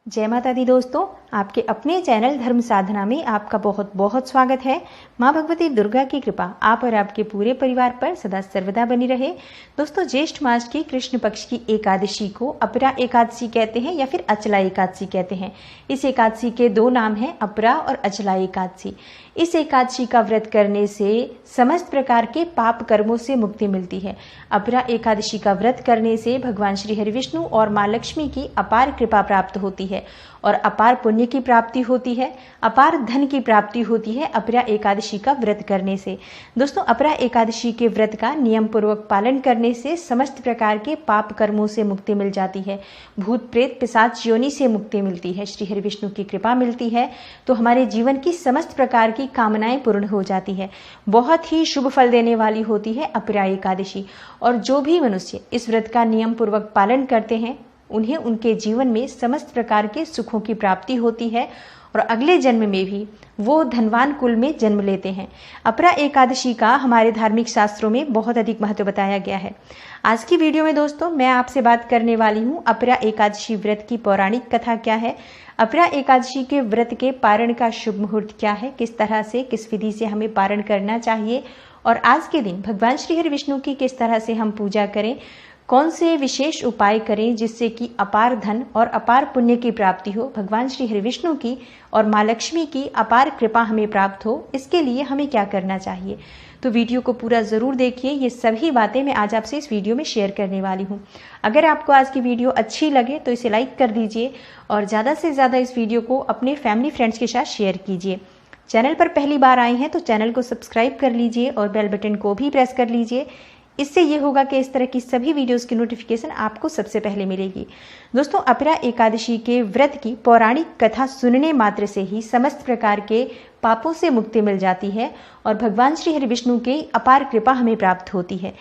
जय माता दी दोस्तों, आपके अपने चैनल धर्म साधना में आपका बहुत बहुत स्वागत है। माँ भगवती दुर्गा की कृपा आप और आपके पूरे परिवार पर सदा सर्वदा बनी रहे। दोस्तों, ज्येष्ठ मास की कृष्ण पक्ष की एकादशी को अपरा एकादशी कहते हैं या फिर अचला एकादशी कहते हैं। इस एकादशी के दो नाम हैं, अपरा और अचला एकादशी। इस एकादशी का व्रत करने से समस्त प्रकार के पाप कर्मों से मुक्ति मिलती है। अपरा एकादशी का व्रत करने से भगवान श्री हरि विष्णु और माँ लक्ष्मी की अपार कृपा प्राप्त होती है और अपार पुण्य की प्राप्ति होती है, अपार धन की प्राप्ति होती है अपरा एकादशी का व्रत करने से। दोस्तों, अपरा एकादशी के व्रत का नियम पूर्वक पालन करने से समस्त प्रकार के पाप कर्मों से मुक्ति मिल जाती है, भूत प्रेत पिशाच योनि से मुक्ति मिलती है, श्री हरि विष्णु की कृपा मिलती है तो हमारे जीवन की समस्त प्रकार की कामनाएं पूर्ण हो जाती है। बहुत ही शुभ फल देने वाली होती है अपरा एकादशी। और जो भी मनुष्य इस व्रत का नियम पूर्वक पालन करते हैं उन्हें उनके जीवन में समस्त प्रकार के सुखों की प्राप्ति होती है और अगले जन्म में भी वो धनवान कुल में जन्म लेते हैं। अपरा एकादशी का हमारे धार्मिक शास्त्रों में बहुत अधिक महत्व बताया गया है। आज की वीडियो में दोस्तों मैं आपसे बात करने वाली हूँ अपरा एकादशी व्रत की पौराणिक कथा क्या है, अपरा एकादशी के व्रत के पारण का शुभ मुहूर्त क्या है, किस तरह से किस विधि से हमें पारण करना चाहिए और आज के दिन भगवान श्री हरि विष्णु की किस तरह से हम पूजा करें, कौन से विशेष उपाय करें जिससे कि अपार धन और अपार पुण्य की प्राप्ति हो, भगवान श्री हरि विष्णु की और माँ लक्ष्मी की अपार कृपा हमें प्राप्त हो, इसके लिए हमें क्या करना चाहिए। तो वीडियो को पूरा ज़रूर देखिए। ये सभी बातें मैं आज आपसे इस वीडियो में शेयर करने वाली हूँ। अगर आपको आज की वीडियो अच्छी लगे तो इसे लाइक कर दीजिए और ज़्यादा से ज़्यादा इस वीडियो को अपने फैमिली फ्रेंड्स के साथ शेयर कीजिए। चैनल पर पहली बार आए हैं तो चैनल को सब्सक्राइब कर लीजिए और बेल बटन को भी प्रेस कर लीजिए। इससे ये होगा कि इस तरह की सभी वीडियोस की नोटिफिकेशन आपको सबसे पहले मिलेगी। दोस्तों, अपरा एकादशी के व्रत की पौराणिक कथा सुनने मात्र से ही समस्त प्रकार के पापों से मुक्ति मिल जाती है और भगवान श्री हरि विष्णु की अपार कृपा हमें प्राप्त होती है।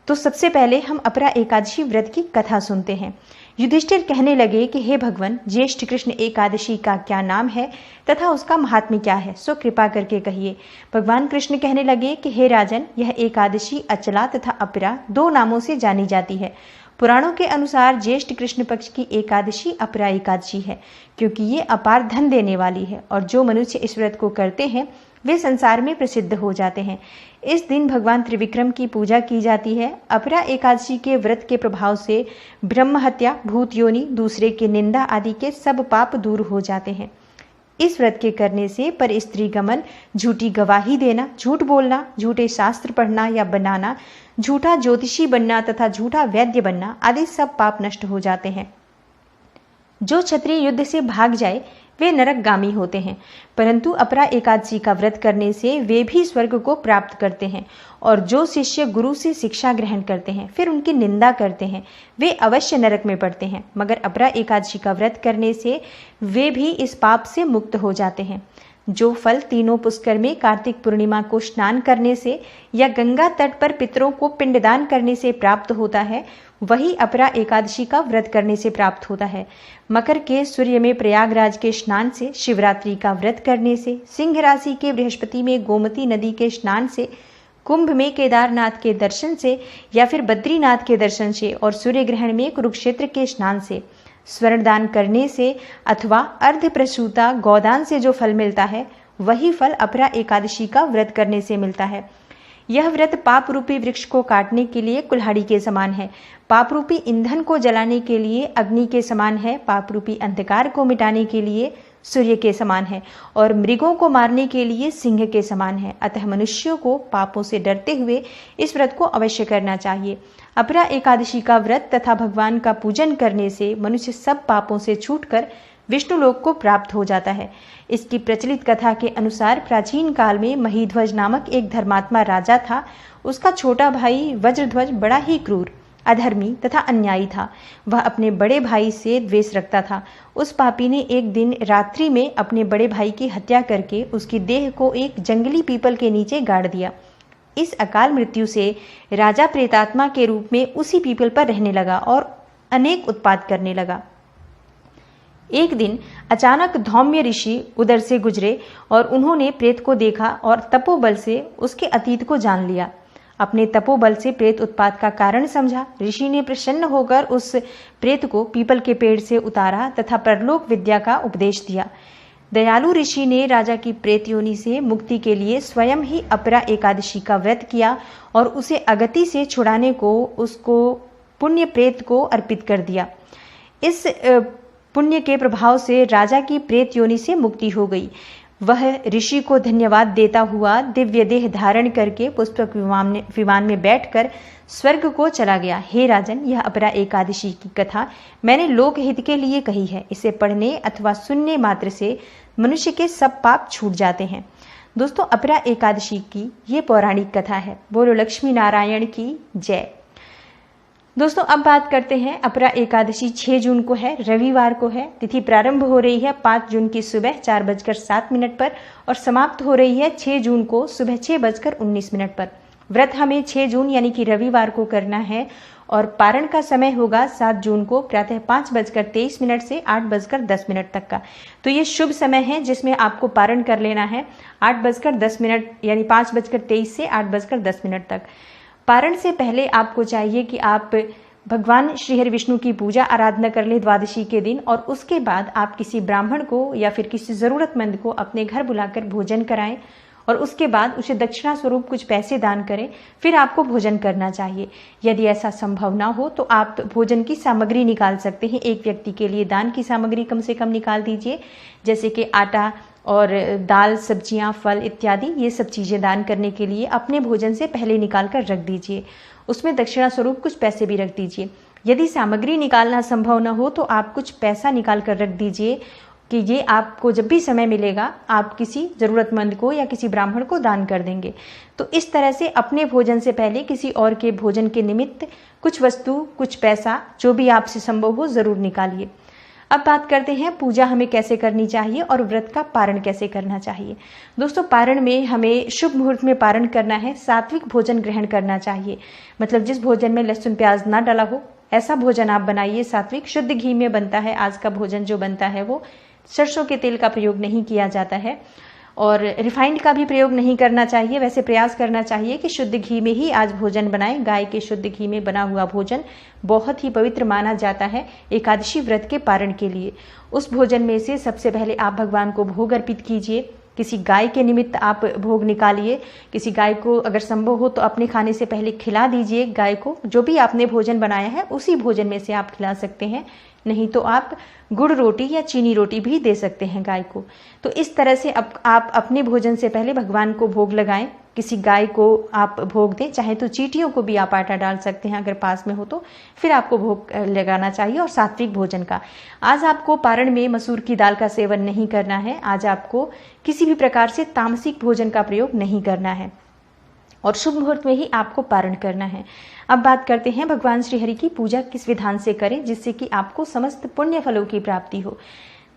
तो सबसे पहले हम अपरा एकादशी व्रत की कथा सुनते हैं। युधिष्ठिर कहने लगे कि हे भगवान, ज्येष्ठ कृष्ण एकादशी का क्या नाम है तथा उसका महात्म्य क्या है, सो कृपा करके कहिए। भगवान कृष्ण कहने लगे कि हे राजन, यह एकादशी अचला तथा अपरा दो नामों से जानी जाती है। पुराणों के अनुसार ज्येष्ठ कृष्ण पक्ष की एकादशी अपरा एकादशी है क्योंकि ये अपार धन देने वाली है और जो मनुष्य इस व्रत को करते हैं वे संसार में प्रसिद्ध हो जाते हैं। इस दिन भगवान त्रिविक्रम की पूजा की जाती है। अपरा एकादशी के व्रत के प्रभाव से ब्रह्म हत्या, भूत योनि, दूसरे की निंदा आदि के सब पाप दूर हो जाते हैं। इस व्रत के करने से पर स्त्री गमन, झूठी गवाही देना, झूठ बोलना, झूठे शास्त्र पढ़ना या बनाना, झूठा ज्योतिषी बनना तथा झूठा वैद्य बनना आदि सब पाप नष्ट हो जाते हैं। जो क्षत्रिय युद्ध से भाग जाए वे नरकगामी होते हैं, परंतु अपरा एकादशी का व्रत करने से वे भी स्वर्ग को प्राप्त करते हैं। और जो शिष्य गुरु से शिक्षा ग्रहण करते हैं फिर उनकी निंदा करते हैं वे अवश्य नरक में पड़ते हैं, मगर अपरा एकादशी का व्रत करने से वे भी इस पाप से मुक्त हो जाते हैं। जो फल तीनों पुष्कर में कार्तिक पूर्णिमा को स्नान करने से या गंगा तट पर पितरों को पिंडदान करने से प्राप्त होता है वही अपरा एकादशी का व्रत करने से प्राप्त होता है। मकर के सूर्य में प्रयागराज के स्नान से, शिवरात्रि का व्रत करने से, सिंह राशि के बृहस्पति में गोमती नदी के स्नान से, कुंभ में केदारनाथ के दर्शन से या फिर बद्रीनाथ के दर्शन से और सूर्य ग्रहण में कुरुक्षेत्र के स्नान से, स्वर्णदान करने से अथवा अर्ध प्रसूता गौदान से जो फल मिलता है वही फल अपरा एकादशी का व्रत करने से मिलता है। यह व्रत पाप रूपी वृक्ष को काटने के लिए कुल्हाड़ी के समान है, पाप रूपी ईंधन को जलाने के लिए अग्नि के समान है, पाप रूपी अंधकार को मिटाने के लिए सूर्य के समान है और मृगों को मारने के लिए सिंह के समान है। अतः मनुष्यों को पापों से डरते हुए इस व्रत को अवश्य करना चाहिए। अपरा एकादशी का व्रत तथा भगवान का पूजन करने से मनुष्य सब पापों से छूटकर विष्णु लोक को प्राप्त हो जाता है। इसकी प्रचलित कथा के अनुसार प्राचीन काल में महीध्वज नामक एक धर्मात्मा राजा था। उसका छोटा भाई वज्रध्वज बड़ा ही क्रूर, अधर्मी तथा अन्यायी था। वह अपने बड़े भाई से द्वेष रखता था। उस पापी ने एक दिन रात्रि में अपने बड़े भाई की हत्या करके उसकी देह को एक जंगली पीपल के नीचे गाड़ दिया। इस अकाल मृत्यु से राजा प्रेतात्मा के रूप में उसी पीपल पर रहने लगा और अनेक उत्पात करने लगा। एक दिन अचानक धौम्य ऋषि उधर से गुजरे और उन्होंने प्रेत को देखा और तपोबल से उसके अतीत को जान लिया। अपने तपोबल से प्रेत उत्पात का कारण समझा। ऋषि ने प्रसन्न होकर उस प्रेत को पीपल के पेड़ से उतारा तथा परलोक विद्या का उपदेश दिया। दयालु ऋषि ने राजा की प्रेत योनि से मुक्ति के लिए स्वयं ही अपरा एकादशी का व्रत किया और उसे अगति से छुड़ाने को उसको पुण्य प्रेत को अर्पित कर दिया। इस पुण्य के प्रभाव से राजा की प्रेत योनि से मुक्ति हो गई। वह ऋषि को धन्यवाद देता हुआ दिव्य देह धारण करके पुष्पक विमान में बैठकर स्वर्ग को चला गया। हे राजन, यह अपरा एकादशी की कथा मैंने लोकहित के लिए कही है। इसे पढ़ने अथवा सुनने मात्र से मनुष्य के सब पाप छूट जाते हैं। दोस्तों, अपरा एकादशी की ये पौराणिक कथा है। बोलो लक्ष्मी नारायण की जय। दोस्तों, अब बात करते हैं। अपरा एकादशी 6 जून को है, रविवार को है। तिथि प्रारंभ हो रही है 5 जून की सुबह 4:07 पर और समाप्त हो रही है 6 जून को सुबह 6:19 पर। व्रत हमें 6 जून यानी कि रविवार को करना है और पारण का समय होगा 7 जून को प्रातः 5:23 से 8:10 तक का। तो ये शुभ समय है जिसमें आपको पारण कर लेना है 8:10 यानी 5:23 से 8:10 तक। पारण से पहले आपको चाहिए कि आप भगवान श्री हरि विष्णु की पूजा आराधना कर लें द्वादशी के दिन, और उसके बाद आप किसी ब्राह्मण को या फिर किसी ज़रूरतमंद को अपने घर बुलाकर भोजन कराएं और उसके बाद उसे दक्षिणा स्वरूप कुछ पैसे दान करें। फिर आपको भोजन करना चाहिए। यदि ऐसा संभव ना हो तो आप भोजन की सामग्री निकाल सकते हैं। एक व्यक्ति के लिए दान की सामग्री कम से कम निकाल दीजिए, जैसे कि आटा और दाल, सब्जियां, फल इत्यादि। ये सब चीज़ें दान करने के लिए अपने भोजन से पहले निकाल कर रख दीजिए। उसमें दक्षिणा स्वरूप कुछ पैसे भी रख दीजिए। यदि सामग्री निकालना संभव न हो तो आप कुछ पैसा निकाल कर रख दीजिए कि ये आपको जब भी समय मिलेगा आप किसी ज़रूरतमंद को या किसी ब्राह्मण को दान कर देंगे। तो इस तरह से अपने भोजन से पहले किसी और के भोजन के निमित्त कुछ वस्तु, कुछ पैसा, जो भी आपसे संभव हो ज़रूर निकालिए। अब बात करते हैं पूजा हमें कैसे करनी चाहिए और व्रत का पारण कैसे करना चाहिए। दोस्तों, पारण में हमें शुभ मुहूर्त में पारण करना है। सात्विक भोजन ग्रहण करना चाहिए, मतलब जिस भोजन में लहसुन प्याज ना डाला हो ऐसा भोजन आप बनाइए। सात्विक शुद्ध घी में बनता है। आज का भोजन जो बनता है वो सरसों के तेल का प्रयोग नहीं किया जाता है और रिफाइंड का भी प्रयोग नहीं करना चाहिए। वैसे प्रयास करना चाहिए कि शुद्ध घी में ही आज भोजन बनाएं। गाय के शुद्ध घी में बना हुआ भोजन बहुत ही पवित्र माना जाता है एकादशी व्रत के पारण के लिए। उस भोजन में से सबसे पहले आप भगवान को भोग अर्पित कीजिए। किसी गाय के निमित्त आप भोग निकालिए। किसी गाय को अगर संभव हो तो अपने खाने से पहले खिला दीजिए गाय को। जो भी आपने भोजन बनाया है उसी भोजन में से आप खिला सकते हैं, नहीं तो आप गुड़ रोटी या चीनी रोटी भी दे सकते हैं गाय को। तो इस तरह से आप अपने भोजन से पहले भगवान को भोग लगाएं। किसी गाय को आप भोग दें, चाहे तो चींटियों को भी आप आटा डाल सकते हैं अगर पास में हो तो। फिर आपको भोग लगाना चाहिए। और सात्विक भोजन का आज आपको पारण में मसूर की दाल का सेवन नहीं करना है। आज आपको किसी भी प्रकार से तामसिक भोजन का प्रयोग नहीं करना है और शुभ मुहूर्त में ही आपको पारण करना है। अब बात करते हैं भगवान श्री हरि की पूजा किस विधान से करें जिससे कि आपको समस्त पुण्य फलों की प्राप्ति हो।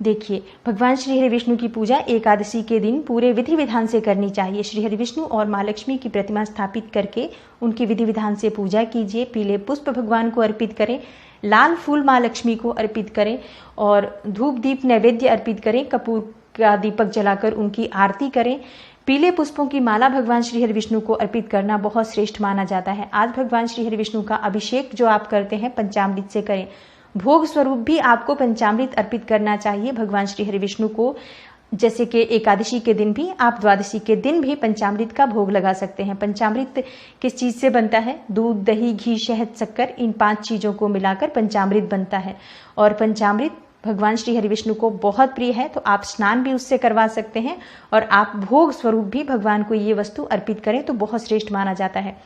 देखिए, भगवान श्री हरि विष्णु की पूजा एकादशी के दिन पूरे विधि विधान से करनी चाहिए। श्री हरि विष्णु और माँ लक्ष्मी की प्रतिमा स्थापित करके उनकी विधि विधान से पूजा कीजिए। पीले पुष्प भगवान को अर्पित करें, लाल फूल माँ लक्ष्मी को अर्पित करें और धूप दीप नैवेद्य अर्पित करें। कपूर का दीपक जलाकर उनकी आरती करें। पीले पुष्पों की माला भगवान श्री हरि विष्णु को अर्पित करना बहुत श्रेष्ठ माना जाता है। आज भगवान श्री हरि विष्णु का अभिषेक जो आप करते हैं पंचामृत से करें। भोग स्वरूप भी आपको पंचामृत अर्पित करना चाहिए भगवान श्री हरि विष्णु को। जैसे कि एकादशी के दिन भी आप द्वादशी के दिन भी पंचामृत का भोग लगा सकते हैं। पंचामृत किस चीज़ से बनता है? दूध, दही, घी, शहद, शक्कर, इन 5 चीज़ों को मिलाकर पंचामृत बनता है और पंचामृत भगवान श्री हरि विष्णु को बहुत प्रिय है। तो आप स्नान भी उससे करवा सकते हैं और आप भोग स्वरूप भी भगवान को ये वस्तु अर्पित करें तो बहुत श्रेष्ठ माना जाता है।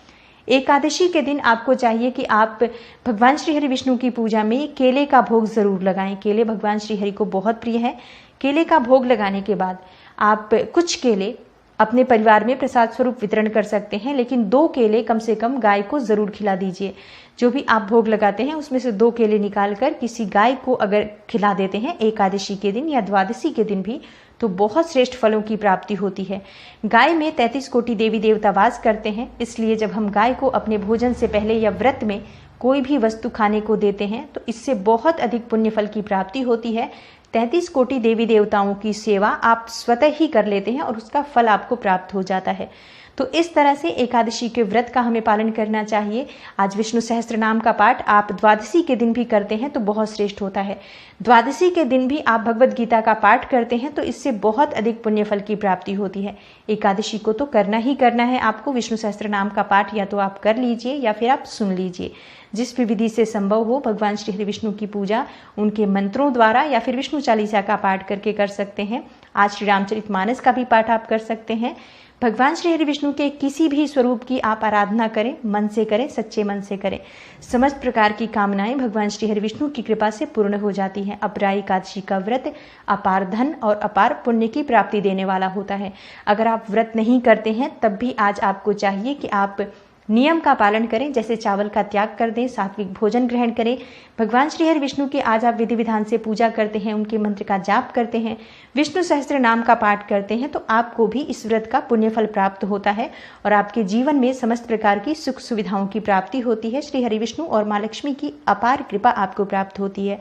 एकादशी के दिन आपको चाहिए कि आप भगवान श्री हरि विष्णु की पूजा में केले का भोग जरूर लगाएं। केले भगवान श्री हरि को बहुत प्रिय है। केले का भोग लगाने के बाद आप कुछ केले अपने परिवार में प्रसाद स्वरूप वितरण कर सकते हैं, लेकिन 2 केले कम से कम गाय को जरूर खिला दीजिए। जो भी आप भोग लगाते हैं उसमें से 2 केले निकालकर किसी गाय को अगर खिला देते हैं एकादशी के दिन या द्वादशी के दिन भी, तो बहुत श्रेष्ठ फलों की प्राप्ति होती है। गाय में 33 कोटि देवी देवता वास करते हैं, इसलिए जब हम गाय को अपने भोजन से पहले या व्रत में कोई भी वस्तु खाने को देते हैं तो इससे बहुत अधिक पुण्य फल की प्राप्ति होती है। 33 कोटि देवी देवताओं की सेवा आप स्वतः ही कर लेते हैं और उसका फल आपको प्राप्त हो जाता है। तो इस तरह से एकादशी के व्रत का हमें पालन करना चाहिए। आज विष्णु सहस्त्र नाम का पाठ आप द्वादशी के दिन भी करते हैं तो बहुत श्रेष्ठ होता है। द्वादशी के दिन भी आप भगवत गीता का पाठ करते हैं तो इससे बहुत अधिक पुण्य फल की प्राप्ति होती है। एकादशी को तो करना ही करना है आपको। विष्णु सहस्त्र नाम का पाठ या तो आप कर लीजिए या फिर आप सुन लीजिए। जिस भी विधि से संभव हो भगवान श्री हरि विष्णु की पूजा उनके मंत्रों द्वारा या फिर विष्णु चालीसा का पाठ करके कर सकते हैं। आज श्री रामचरितमानस का भी पाठ आप कर सकते हैं। भगवान श्री हरि विष्णु के किसी भी स्वरूप की आप आराधना करें, मन से करें, सच्चे मन से करें। समस्त प्रकार की कामनाएं भगवान श्री हरि विष्णु की कृपा से पूर्ण हो जाती हैं। अपरा एकादशी का व्रत अपार धन और अपार पुण्य की प्राप्ति देने वाला होता है। अगर आप व्रत नहीं करते हैं तब भी आज आपको चाहिए कि आप नियम का पालन करें, जैसे चावल का त्याग कर दें, सात्विक भोजन ग्रहण करें। भगवान श्री हरि विष्णु की आज आप विधि विधान से पूजा करते हैं, उनके मंत्र का जाप करते हैं, विष्णु सहस्त्र नाम का पाठ करते हैं तो आपको भी इस व्रत का पुण्य फल प्राप्त होता है और आपके जीवन में समस्त प्रकार की सुख सुविधाओं की प्राप्ति होती है। श्री हरि विष्णु और माँ लक्ष्मी की अपार कृपा आपको प्राप्त होती है।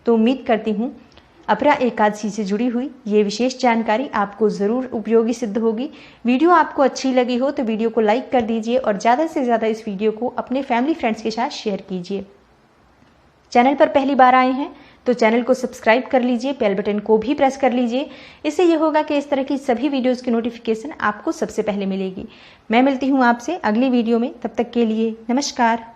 तो उम्मीद करती हूँ अपरा एकादशी से जुड़ी हुई ये विशेष जानकारी आपको ज़रूर उपयोगी सिद्ध होगी। वीडियो आपको अच्छी लगी हो तो वीडियो को लाइक कर दीजिए और ज़्यादा से ज़्यादा इस वीडियो को अपने फैमिली फ्रेंड्स के साथ शेयर कीजिए। चैनल पर पहली बार आए हैं तो चैनल को सब्सक्राइब कर लीजिए, बेल बटन को भी प्रेस कर लीजिए। इससे यह होगा कि इस तरह की सभी वीडियोज़ की नोटिफिकेशन आपको सबसे पहले मिलेगी। मैं मिलती हूँ आपसे अगली वीडियो में, तब तक के लिए नमस्कार।